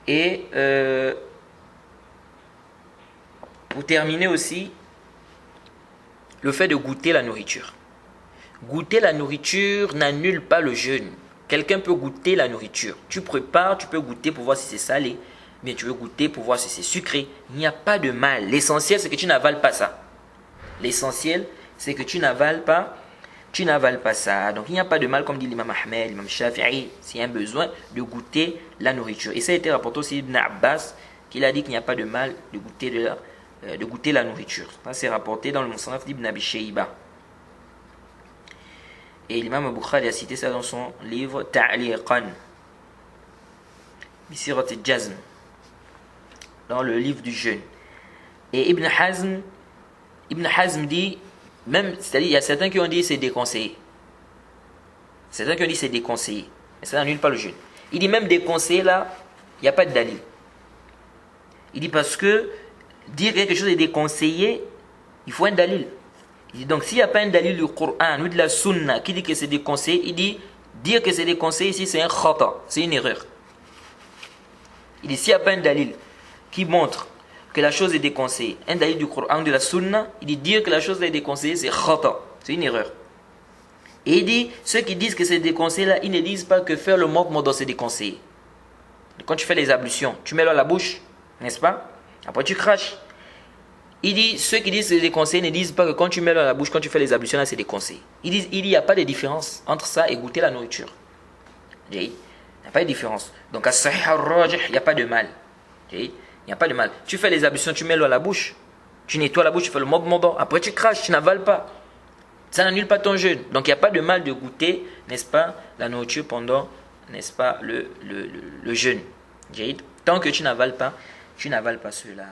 Et pour terminer aussi, le fait de goûter la nourriture. Goûter la nourriture n'annule pas le jeûne. Quelqu'un peut goûter la nourriture. Tu prépares, tu peux goûter pour voir si c'est salé. Bien, tu veux goûter pour voir si c'est sucré. Il n'y a pas de mal. L'essentiel, c'est que tu n'avales pas ça. L'essentiel, c'est que tu n'avales pas ça. Donc, il n'y a pas de mal, comme dit l'imam Ahmed, l'imam Shafi'i, s'il y a un besoin de goûter la nourriture. Et ça a été rapporté aussi d'Ibn Abbas, qu'il a dit qu'il n'y a pas de mal de goûter la nourriture. Ça, c'est rapporté dans le Musannaf d'Ibn Abi Shayba. Et l'imam Bukhari a cité ça dans son livre Ta'liqan Bisirat al-Jazm, dans le livre du jeûne. Et Ibn Hazm dit, même, c'est-à-dire, il y a certains qui ont dit c'est déconseillé. Certains qui ont dit c'est déconseillé. Mais ça n'annule pas le jeûne. Il dit même déconseillé là, il n'y a pas de dalil. Il dit parce que dire que quelque chose est déconseillé, il faut un dalil. Il dit donc s'il n'y a pas un dalil du Coran ou de la Sunna qui dit que c'est déconseillé, il dit dire que c'est déconseillé ici c'est un khata, c'est une erreur. Il dit s'il n'y a pas un dalil qui montre que la chose est déconseillée, un dalil du Coran ou de la Sunna, il dit dire que la chose est déconseillée c'est khata, c'est une erreur. Et il dit ceux qui disent que c'est déconseillé là, ils ne disent pas que faire le mokhmada c'est déconseillé. Quand tu fais les ablutions, tu mets l'eau à la bouche, n'est-ce pas? Après tu craches. Il dit, ceux qui disent que c'est déconseillé ne disent pas que quand tu mets l'eau à la bouche, quand tu fais les ablutions, là c'est déconseillé. Ils disent, il n'y a pas de différence entre ça et goûter la nourriture. Il n'y a pas de différence. Donc à Sahih al-Rajih, il n'y a pas de mal. Il n'y a pas de mal. Tu fais les ablutions, tu mets l'eau à la bouche, tu nettoies la bouche, tu fais le mokhmada, après tu craches, tu n'avales pas. Ça n'annule pas ton jeûne. Donc il n'y a pas de mal de goûter, n'est-ce pas, la nourriture pendant, n'est-ce pas, le jeûne. Tant que tu n'avales pas cela.